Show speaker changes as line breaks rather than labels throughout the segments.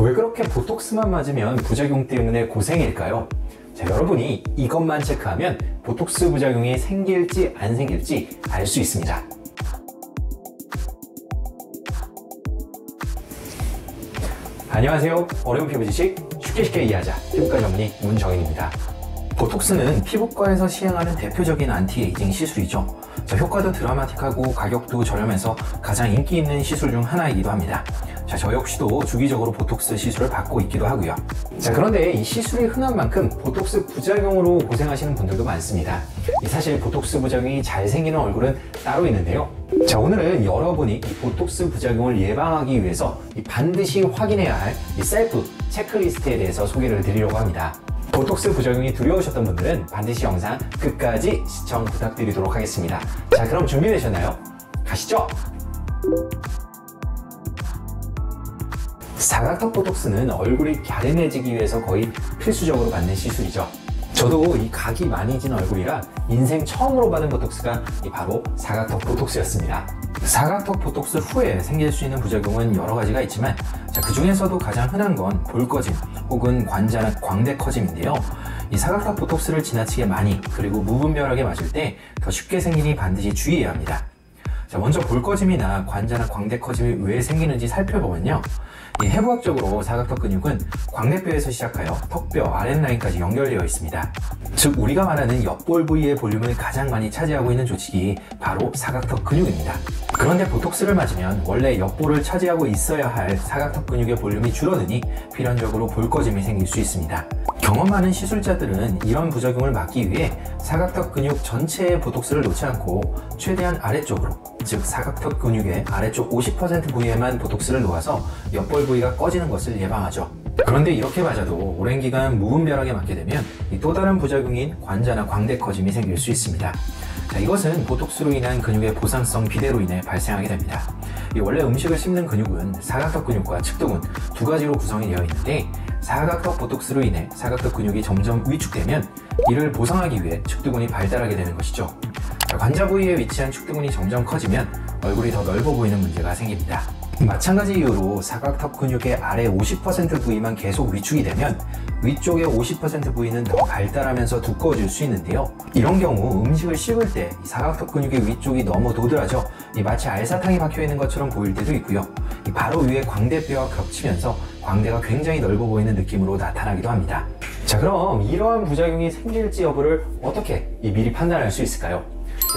왜 그렇게 보톡스만 맞으면 부작용 때문에 고생일까요? 자, 여러분이 이것만 체크하면 보톡스 부작용이 생길지 안 생길지 알 수 있습니다. 안녕하세요. 어려운 피부 지식 쉽게 이해하자. 피부과 전문의 문정인입니다. 보톡스는 피부과에서 시행하는 대표적인 안티에이징 시술이죠. 자, 효과도 드라마틱하고 가격도 저렴해서 가장 인기 있는 시술 중 하나이기도 합니다. 자, 저 역시도 주기적으로 보톡스 시술을 받고 있기도 하고요. 자, 그런데 이 시술이 흔한 만큼 보톡스 부작용으로 고생하시는 분들도 많습니다. 사실 보톡스 부작용이 잘 생기는 얼굴은 따로 있는데요. 자, 오늘은 여러분이 이 보톡스 부작용을 예방하기 위해서 반드시 확인해야 할 이 셀프 체크리스트에 대해서 소개를 드리려고 합니다. 보톡스 부작용이 두려우셨던 분들은 반드시 영상 끝까지 시청 부탁드리도록 하겠습니다. 자, 그럼 준비되셨나요? 가시죠! 사각턱 보톡스는 얼굴이 갸름해지기 위해서 거의 필수적으로 받는 시술이죠. 저도 이 각이 많이 진 얼굴이라 인생 처음으로 받은 보톡스가 바로 사각턱 보톡스였습니다. 사각턱 보톡스 후에 생길 수 있는 부작용은 여러 가지가 있지만, 그 중에서도 가장 흔한 건 볼 꺼짐 혹은 관자나 광대 커짐인데요. 이 사각턱 보톡스를 지나치게 많이 그리고 무분별하게 맞을 때 더 쉽게 생기니 반드시 주의해야 합니다. 자, 먼저 볼 꺼짐이나 관자나 광대 커짐이 왜 생기는지 살펴보면요. 해부학적으로 사각턱 근육은 광대뼈에서 시작하여 턱뼈 아랫라인까지 연결되어 있습니다. 즉, 우리가 말하는 옆볼 부위의 볼륨을 가장 많이 차지하고 있는 조직이 바로 사각턱 근육입니다. 그런데 보톡스를 맞으면 원래 옆볼을 차지하고 있어야 할 사각턱 근육의 볼륨이 줄어드니 필연적으로 볼 꺼짐이 생길 수 있습니다. 경험 많은 시술자들은 이런 부작용을 막기 위해 사각턱 근육 전체의 보톡스를 놓지 않고 최대한 아래쪽으로, 즉 사각턱 근육의 아래쪽 50% 부위에만 보톡스를 놓아서 옆볼 부위가 꺼지는 것을 예방하죠. 그런데 이렇게 맞아도 오랜 기간 무분별하게 맞게 되면 또 다른 부작용인 관자나 광대 커짐이 생길 수 있습니다. 자, 이것은 보톡스로 인한 근육의 보상성 비대로 인해 발생하게 됩니다. 원래 음식을 씹는 근육은 사각턱 근육과 측두근 두 가지로 구성이 되어 있는데, 사각턱 보톡스로 인해 사각턱 근육이 점점 위축되면 이를 보상하기 위해 측두근이 발달하게 되는 것이죠. 관자 부위에 위치한 측두근이 점점 커지면 얼굴이 더 넓어 보이는 문제가 생깁니다. 마찬가지 이유로 사각턱 근육의 아래 50% 부위만 계속 위축이 되면 위쪽의 50% 부위는 더 발달하면서 두꺼워질 수 있는데요. 이런 경우 음식을 씹을 때 사각턱 근육의 위쪽이 너무 도드라져 마치 알사탕이 박혀 있는 것처럼 보일 때도 있고요. 바로 위에 광대뼈와 겹치면서 광대가 굉장히 넓어 보이는 느낌으로 나타나기도 합니다. 자, 그럼 이러한 부작용이 생길지 여부를 어떻게 미리 판단할 수 있을까요?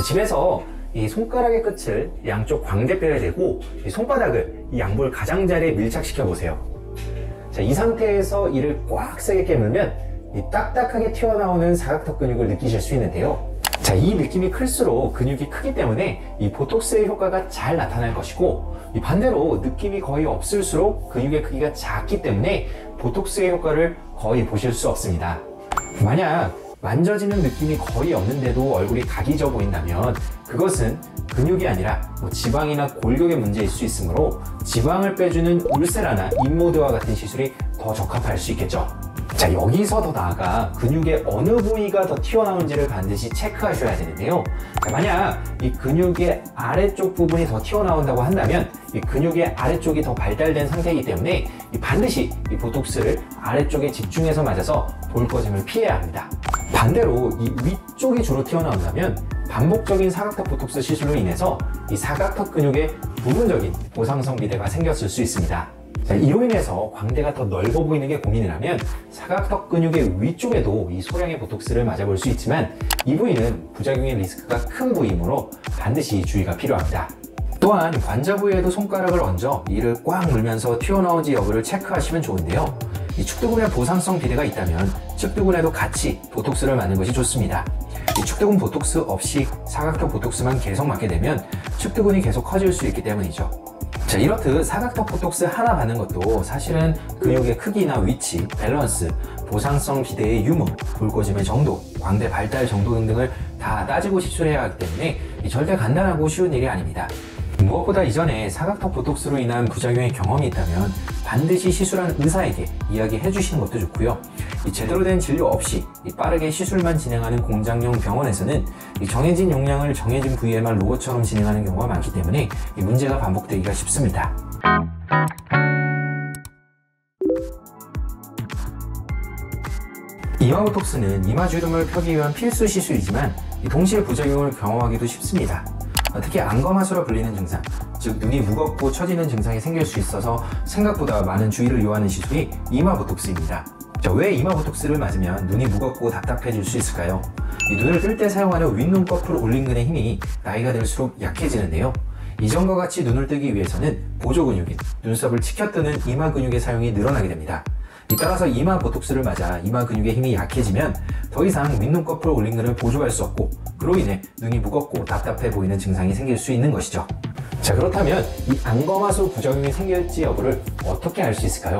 집에서 이 손가락의 끝을 양쪽 광대뼈에 대고 이 손바닥을 이 양볼 가장자리에 밀착시켜 보세요. 자, 이 상태에서 이를 꽉 세게 깨물면 이 딱딱하게 튀어나오는 사각턱 근육을 느끼실 수 있는데요. 자, 이 느낌이 클수록 근육이 크기 때문에 이 보톡스의 효과가 잘 나타날 것이고, 이 반대로 느낌이 거의 없을수록 근육의 크기가 작기 때문에 보톡스의 효과를 거의 보실 수 없습니다. 만약 만져지는 느낌이 거의 없는데도 얼굴이 각이 져 보인다면 그것은 근육이 아니라 지방이나 골격의 문제일 수 있으므로 지방을 빼주는 울세라나 인모드와 같은 시술이 더 적합할 수 있겠죠. 자, 여기서 더 나아가 근육의 어느 부위가 더 튀어나오는지를 반드시 체크하셔야 되는데요. 자, 만약 이 근육의 아래쪽 부분이 더 튀어나온다고 한다면 이 근육의 아래쪽이 더 발달된 상태이기 때문에 반드시 이 보톡스를 아래쪽에 집중해서 맞아서 볼 꺼짐을 피해야 합니다. 반대로 이 위쪽이 주로 튀어나온다면 반복적인 사각턱 보톡스 시술로 인해서 이 사각턱 근육에 부분적인 보상성 비대가 생겼을 수 있습니다. 자, 이로 인해서 광대가 더 넓어 보이는 게 고민이라면 사각턱 근육의 위쪽에도 이 소량의 보톡스를 맞아볼 수 있지만 이 부위는 부작용의 리스크가 큰 부위이므로 반드시 주의가 필요합니다. 또한 관자 부위에도 손가락을 얹어 이를 꽉 물면서 튀어나온지 여부를 체크하시면 좋은데요. 이 측두근에 보상성 비대가 있다면 측두근에도 같이 보톡스를 맞는 것이 좋습니다. 이 측두근 보톡스 없이 사각턱 보톡스만 계속 맞게 되면 측두근이 계속 커질 수 있기 때문이죠. 자, 이렇듯 사각턱 보톡스 하나 받는 것도 사실은 근육의 크기나 위치, 밸런스, 보상성 비대의 유무, 볼 꺼짐의 정도, 광대 발달 정도 등등을 다 따지고 시술해야 하기 때문에 절대 간단하고 쉬운 일이 아닙니다. 무엇보다 이전에 사각턱 보톡스로 인한 부작용의 경험이 있다면 반드시 시술한 의사에게 이야기해 주시는 것도 좋고요. 제대로 된 진료 없이 빠르게 시술만 진행하는 공장용 병원에서는 정해진 용량을 정해진 부위에만 로봇처럼 진행하는 경우가 많기 때문에 문제가 반복되기가 쉽습니다. 이마보톡스는 이마주름을 펴기 위한 필수 시술이지만 동시에 부작용을 경험하기도 쉽습니다. 특히 안검하수라 불리는 증상, 즉 눈이 무겁고 처지는 증상이 생길 수 있어서 생각보다 많은 주의를 요하는 시술이 이마보톡스입니다. 왜 이마보톡스를 맞으면 눈이 무겁고 답답해질 수 있을까요? 눈을 뜰 때 사용하는 윗눈꺼풀 올린근의 힘이 나이가 들수록 약해지는데요. 이전과 같이 눈을 뜨기 위해서는 보조 근육인 눈썹을 치켜뜨는 이마 근육의 사용이 늘어나게 됩니다. 따라서 이마 보톡스를 맞아 이마 근육의 힘이 약해지면 더 이상 윗눈꺼풀 올린근을 보조할 수 없고, 그로 인해 눈이 무겁고 답답해 보이는 증상이 생길 수 있는 것이죠. 자, 그렇다면 이 안검하수 부작용이 생길지 여부를 어떻게 알 수 있을까요?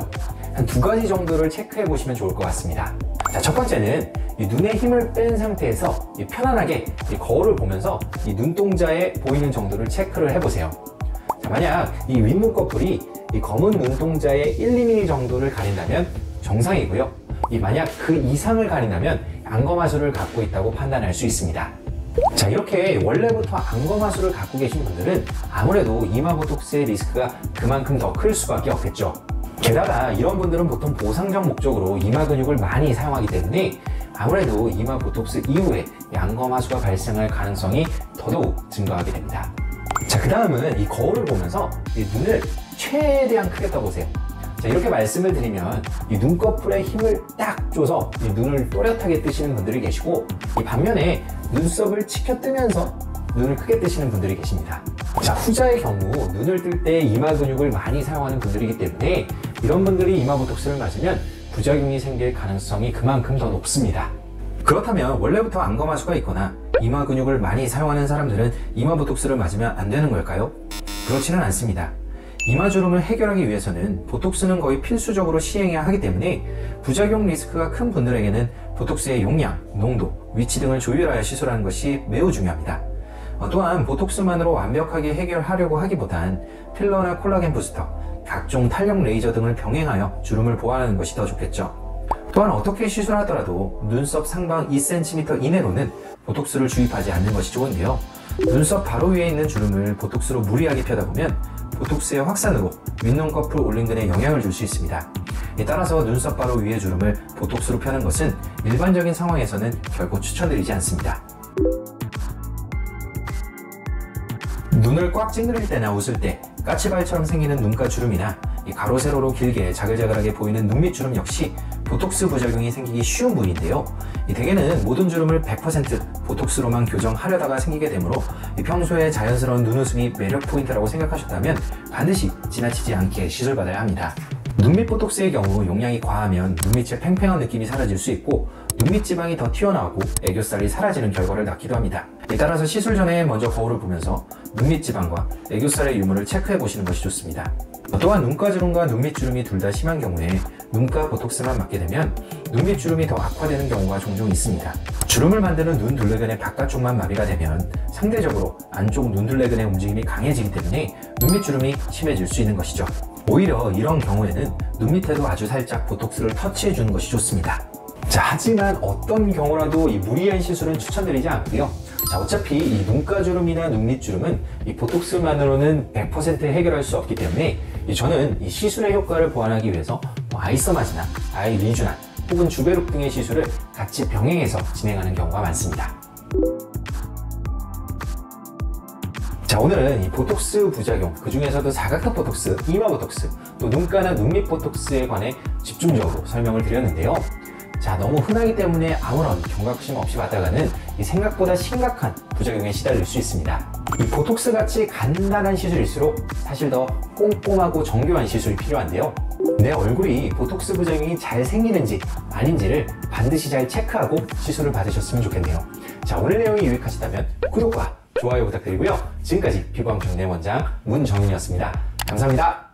한 2가지 정도를 체크해 보시면 좋을 것 같습니다. 자, 첫 번째는 이 눈에 힘을 뺀 상태에서 편안하게 이 거울을 보면서 이 눈동자에 보이는 정도를 체크를 해보세요. 자, 만약 이 윗눈꺼풀이 이 검은 눈동자의 1~2mm 정도를 가린다면 정상이고요. 만약 그 이상을 가린다면 안검하수를 갖고 있다고 판단할 수 있습니다. 자, 이렇게 원래부터 안검하수를 갖고 계신 분들은 아무래도 이마보톡스의 리스크가 그만큼 더 클 수밖에 없겠죠. 게다가 이런 분들은 보통 보상적 목적으로 이마 근육을 많이 사용하기 때문에 아무래도 이마 보톡스 이후에 안검하수가 발생할 가능성이 더더욱 증가하게 됩니다. 자, 그 다음은 이 거울을 보면서 이 눈을 최대한 크게 떠보세요. 자, 이렇게 말씀을 드리면 이 눈꺼풀에 힘을 딱 줘서 이 눈을 또렷하게 뜨시는 분들이 계시고, 이 반면에 눈썹을 치켜뜨면서 눈을 크게 뜨시는 분들이 계십니다. 자, 후자의 경우 눈을 뜰 때 이마 근육을 많이 사용하는 분들이기 때문에 이런 분들이 이마보톡스를 맞으면 부작용이 생길 가능성이 그만큼 더 높습니다. 그렇다면 원래부터 안검하수가 있거나 이마 근육을 많이 사용하는 사람들은 이마보톡스를 맞으면 안 되는 걸까요? 그렇지는 않습니다. 이마주름을 해결하기 위해서는 보톡스는 거의 필수적으로 시행해야 하기 때문에 부작용 리스크가 큰 분들에게는 보톡스의 용량, 농도, 위치 등을 조율하여 시술하는 것이 매우 중요합니다. 또한 보톡스만으로 완벽하게 해결하려고 하기보단 필러나 콜라겐 부스터, 각종 탄력 레이저 등을 병행하여 주름을 보완하는 것이 더 좋겠죠. 또한 어떻게 시술하더라도 눈썹 상방 2cm 이내로는 보톡스를 주입하지 않는 것이 좋은데요. 눈썹 바로 위에 있는 주름을 보톡스로 무리하게 펴다 보면 보톡스의 확산으로 윗눈꺼풀 올린근에 영향을 줄 수 있습니다. 따라서 눈썹 바로 위의 주름을 보톡스로 펴는 것은 일반적인 상황에서는 결코 추천드리지 않습니다. 눈을 꽉 찡그릴 때나 웃을 때 까치발처럼 생기는 눈가 주름이나 가로 세로로 길게 자글자글하게 보이는 눈밑 주름 역시 보톡스 부작용이 생기기 쉬운 부위인데요. 대개는 모든 주름을 100% 보톡스로만 교정하려다가 생기게 되므로 평소에 자연스러운 눈웃음이 매력 포인트라고 생각하셨다면 반드시 지나치지 않게 시술받아야 합니다. 눈밑 보톡스의 경우 용량이 과하면 눈밑의 팽팽한 느낌이 사라질 수 있고 눈밑 지방이 더 튀어나오고 애교살이 사라지는 결과를 낳기도 합니다. 따라서 시술 전에 먼저 거울을 보면서 눈밑 지방과 애교살의 유무를 체크해 보시는 것이 좋습니다. 또한 눈가 주름과 눈밑 주름이 둘 다 심한 경우에 눈가 보톡스만 맞게 되면 눈밑 주름이 더 악화되는 경우가 종종 있습니다. 주름을 만드는 눈 둘레근의 바깥쪽만 마비가 되면 상대적으로 안쪽 눈 둘레근의 움직임이 강해지기 때문에 눈밑 주름이 심해질 수 있는 것이죠. 오히려 이런 경우에는 눈 밑에도 아주 살짝 보톡스를 터치해 주는 것이 좋습니다. 자, 하지만 어떤 경우라도 이 무리한 시술은 추천드리지 않고요. 자, 어차피 이 눈가주름이나 눈밑주름은 이 보톡스만으로는 100% 해결할 수 없기 때문에 저는 이 시술의 효과를 보완하기 위해서 아이서마지나 아이리쥬난 혹은 주베룩 등의 시술을 같이 병행해서 진행하는 경우가 많습니다. 자, 오늘은 이 보톡스 부작용, 그 중에서도 사각턱 보톡스, 이마 보톡스, 또 눈가나 눈밑 보톡스에 관해 집중적으로 설명을 드렸는데요. 자, 너무 흔하기 때문에 아무런 경각심 없이 받다가는 생각보다 심각한 부작용에 시달릴 수 있습니다. 이 보톡스 같이 간단한 시술일수록 사실 더 꼼꼼하고 정교한 시술이 필요한데요. 내 얼굴이 보톡스 부작용이 잘 생기는지 아닌지를 반드시 잘 체크하고 시술을 받으셨으면 좋겠네요. 자, 오늘 내용이 유익하시다면 구독과 좋아요 부탁드리고요. 지금까지 피부왕 정내 원장 문정윤이었습니다. 감사합니다.